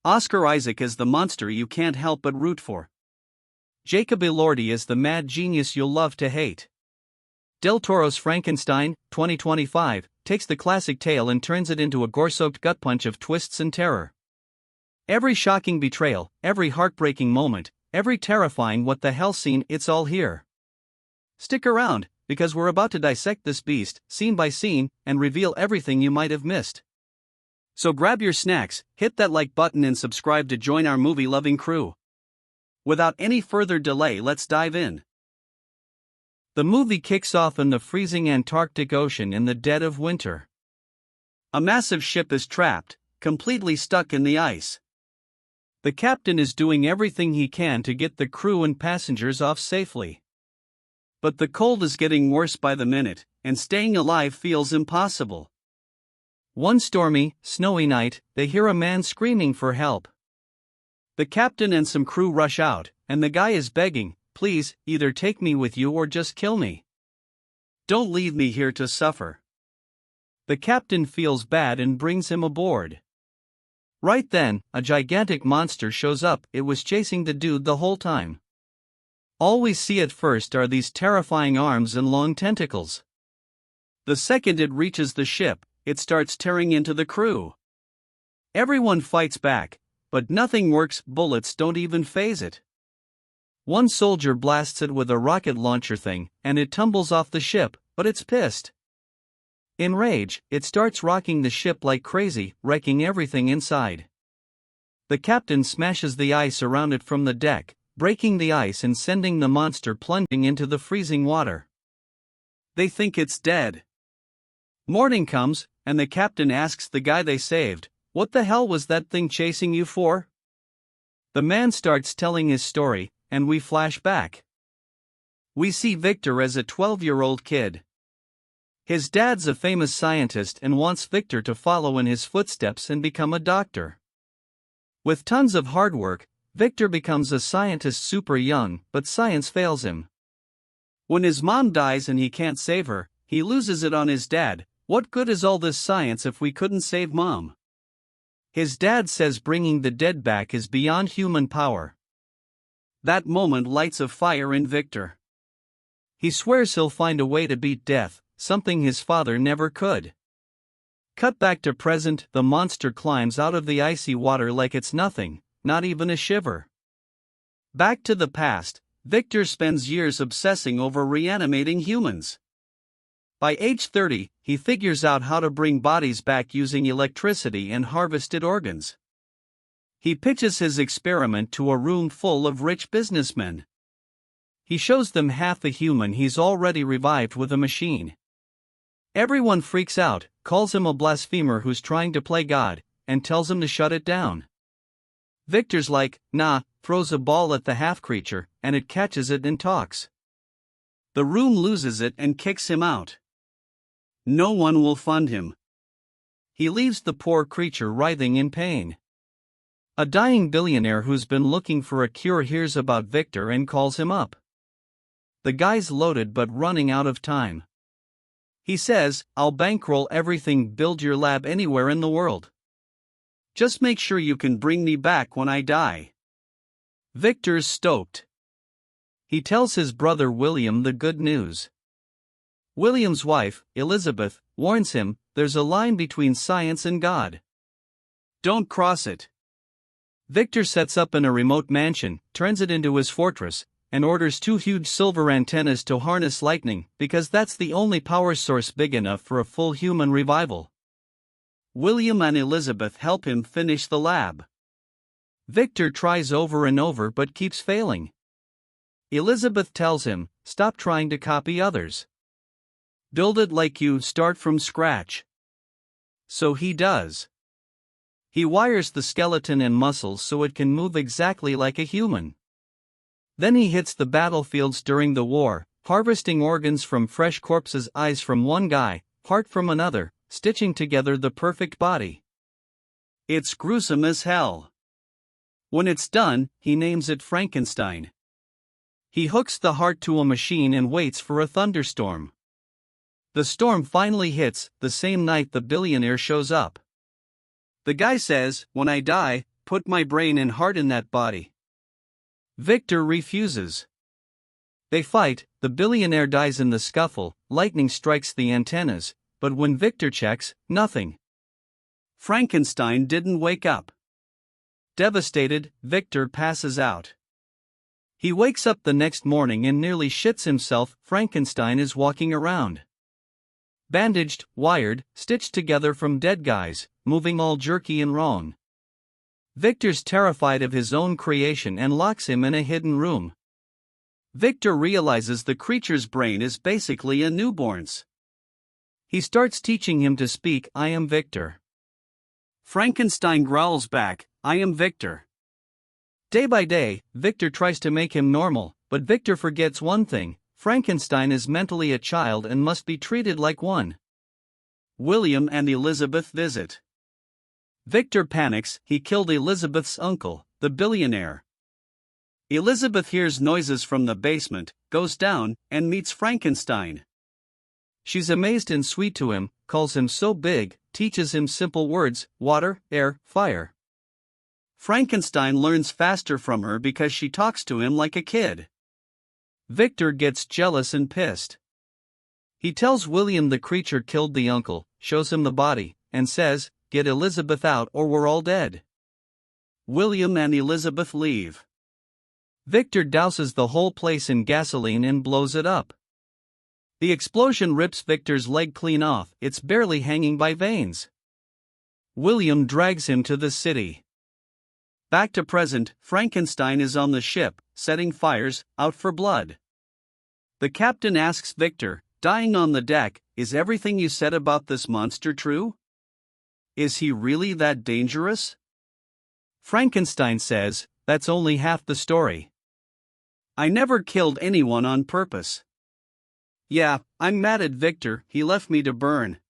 Oscar Isaac is the monster you can't help but root for. Jacob Elordi is the mad genius you'll love to hate. Del Toro's Frankenstein, 2025, takes the classic tale and turns it into a gore-soaked gut punch of twists and terror. Every shocking betrayal, every heartbreaking moment, every terrifying what the hell scene, it's all here. Stick around, because we're about to dissect this beast, scene by scene, and reveal everything you might have missed. So grab your snacks, hit that like button and subscribe to join our movie-loving crew. Without any further delay, let's dive in. The movie kicks off in the freezing Antarctic Ocean in the dead of winter. A massive ship is trapped, completely stuck in the ice. The captain is doing everything he can to get the crew and passengers off safely. But the cold is getting worse by the minute, and staying alive feels impossible. One stormy, snowy night, they hear a man screaming for help. The captain and some crew rush out, and the guy is begging, "Please, either take me with you or just kill me. Don't leave me here to suffer." The captain feels bad and brings him aboard. Right then, a gigantic monster shows up. It was chasing the dude the whole time. All we see at first are these terrifying arms and long tentacles. The second it reaches the ship, it starts tearing into the crew. Everyone fights back, but nothing works. Bullets don't even faze it. One soldier blasts it with a rocket launcher thing, and it tumbles off the ship, but it's pissed. In rage, it starts rocking the ship like crazy, wrecking everything inside. The captain smashes the ice around it from the deck, breaking the ice and sending the monster plunging into the freezing water. They think it's dead. Morning comes, and the captain asks the guy they saved, "What the hell was that thing chasing you for?" The man starts telling his story, and we flash back. We see Victor as a 12-year-old kid. His dad's a famous scientist and wants Victor to follow in his footsteps and become a doctor. With tons of hard work, Victor becomes a scientist super young, but science fails him. When his mom dies and he can't save her, he loses it on his dad. "What good is all this science if we couldn't save mom?" His dad says bringing the dead back is beyond human power. That moment lights a fire in Victor. He swears he'll find a way to beat death, something his father never could. Cut back to present, the monster climbs out of the icy water like it's nothing, not even a shiver. Back to the past, Victor spends years obsessing over reanimating humans. By age 30, he figures out how to bring bodies back using electricity and harvested organs. He pitches his experiment to a room full of rich businessmen. He shows them half a human he's already revived with a machine. Everyone freaks out, calls him a blasphemer who's trying to play God, and tells him to shut it down. Victor's like, "Nah," throws a ball at the half-creature, and it catches it and talks. The room loses it and kicks him out. No one will fund him. He leaves the poor creature writhing in pain. A dying billionaire who's been looking for a cure hears about Victor and calls him up. The guy's loaded but running out of time. He says, "I'll bankroll everything, build your lab anywhere in the world. Just make sure you can bring me back when I die." Victor's stoked. He tells his brother William the good news. William's wife, Elizabeth, warns him, "There's a line between science and God. Don't cross it." Victor sets up in a remote mansion, turns it into his fortress, and orders 2 huge silver antennas to harness lightning, because that's the only power source big enough for a full human revival. William and Elizabeth help him finish the lab. Victor tries over and over but keeps failing. Elizabeth tells him, "Stop trying to copy others. Build it like you, start from scratch." So he does. He wires the skeleton and muscles so it can move exactly like a human. Then he hits the battlefields during the war, harvesting organs from fresh corpses, eyes from one guy, heart from another, stitching together the perfect body. It's gruesome as hell. When it's done, he names it Frankenstein. He hooks the heart to a machine and waits for a thunderstorm. The storm finally hits, the same night the billionaire shows up. The guy says, "When I die, put my brain and heart in that body." Victor refuses. They fight, the billionaire dies in the scuffle, lightning strikes the antennas, but when Victor checks, nothing. Frankenstein didn't wake up. Devastated, Victor passes out. He wakes up the next morning and nearly shits himself. Frankenstein is walking around, bandaged, wired, stitched together from dead guys, moving all jerky and wrong. Victor's terrified of his own creation and locks him in a hidden room. Victor realizes the creature's brain is basically a newborn's. He starts teaching him to speak, "I am Victor." Frankenstein growls back, "I am Victor." Day by day, Victor tries to make him normal, but Victor forgets one thing: Frankenstein is mentally a child and must be treated like one. William and Elizabeth visit. Victor panics, he killed Elizabeth's uncle, the billionaire. Elizabeth hears noises from the basement, goes down, and meets Frankenstein. She's amazed and sweet to him, calls him so big, teaches him simple words: water, air, fire. Frankenstein learns faster from her because she talks to him like a kid. Victor gets jealous and pissed. He tells William the creature killed the uncle, shows him the body, and says, "Get Elizabeth out or we're all dead." William and Elizabeth leave. Victor douses the whole place in gasoline and blows it up. The explosion rips Victor's leg clean off, it's barely hanging by veins. William drags him to the city. Back to present, Frankenstein is on the ship, setting fires, out for blood. The captain asks Victor, dying on the deck, "Is everything you said about this monster true? Is he really that dangerous?" Frankenstein says, "That's only half the story. I never killed anyone on purpose. Yeah, I'm mad at Victor, he left me to burn.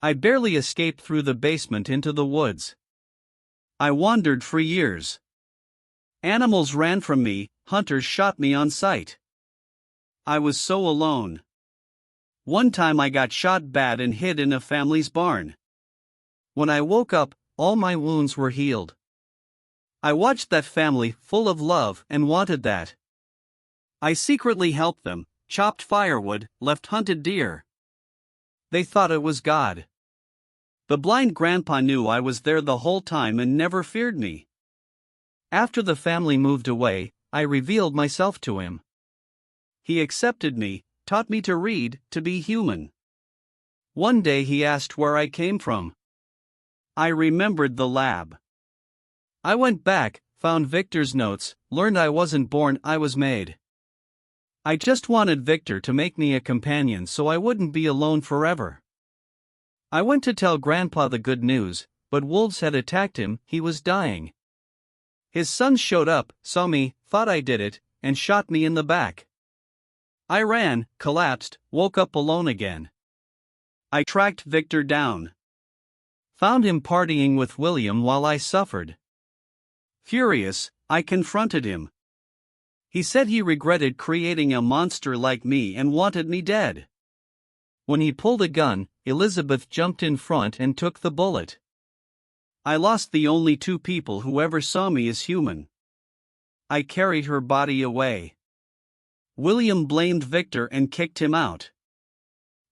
I barely escaped through the basement into the woods. I wandered for years. Animals ran from me, hunters shot me on sight. I was so alone. One time I got shot bad and hid in a family's barn. When I woke up, all my wounds were healed. I watched that family, full of love, and wanted that. I secretly helped them, chopped firewood, left hunted deer. They thought it was God. The blind grandpa knew I was there the whole time and never feared me. After the family moved away, I revealed myself to him. He accepted me, taught me to read, to be human. One day he asked where I came from. I remembered the lab. I went back, found Victor's notes, learned I wasn't born, I was made. I just wanted Victor to make me a companion so I wouldn't be alone forever. I went to tell Grandpa the good news, but wolves had attacked him, he was dying. His sons showed up, saw me, thought I did it, and shot me in the back. I ran, collapsed, woke up alone again. I tracked Victor down. Found him partying with William while I suffered. Furious, I confronted him. He said he regretted creating a monster like me and wanted me dead. When he pulled a gun, Elizabeth jumped in front and took the bullet. I lost the only two people who ever saw me as human. I carried her body away. William blamed Victor and kicked him out.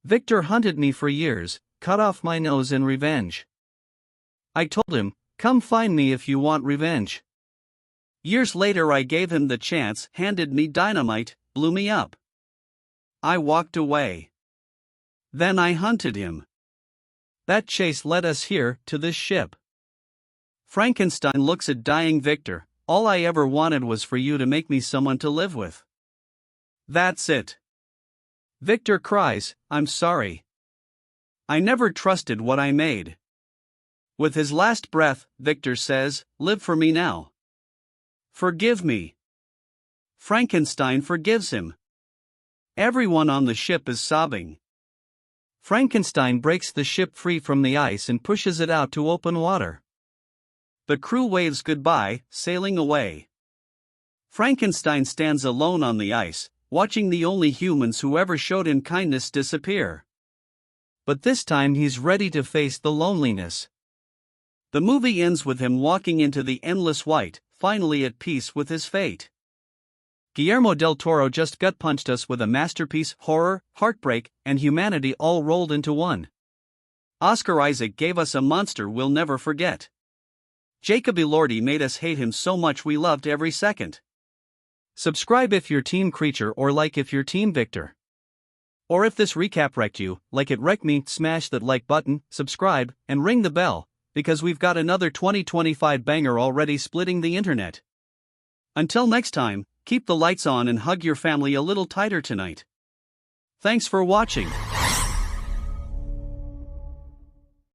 Victor hunted me for years, cut off my nose in revenge. I told him, "Come find me if you want revenge." Years later I gave him the chance, handed me dynamite, blew me up. I walked away. Then I hunted him. That chase led us here, to this ship. Frankenstein looks at dying Victor, "All I ever wanted was for you to make me someone to live with. That's it." Victor cries, "I'm sorry. I never trusted what I made." With his last breath, Victor says, "Live for me now. Forgive me." Frankenstein forgives him. Everyone on the ship is sobbing. Frankenstein breaks the ship free from the ice and pushes it out to open water. The crew waves goodbye, sailing away. Frankenstein stands alone on the ice, watching the only humans who ever showed him kindness disappear. But this time he's ready to face the loneliness. The movie ends with him walking into the endless white, finally at peace with his fate. Guillermo del Toro just gut punched us with a masterpiece, horror, heartbreak, and humanity all rolled into one. Oscar Isaac gave us a monster we'll never forget. Jacob Elordi made us hate him so much we loved every second. Subscribe if you're Team Creature or like if you're Team Victor. Or if this recap wrecked you, like it wrecked me, smash that like button, subscribe, and ring the bell, because we've got another 2025 banger already splitting the internet. Until next time, keep the lights on and hug your family a little tighter tonight. Thanks for watching.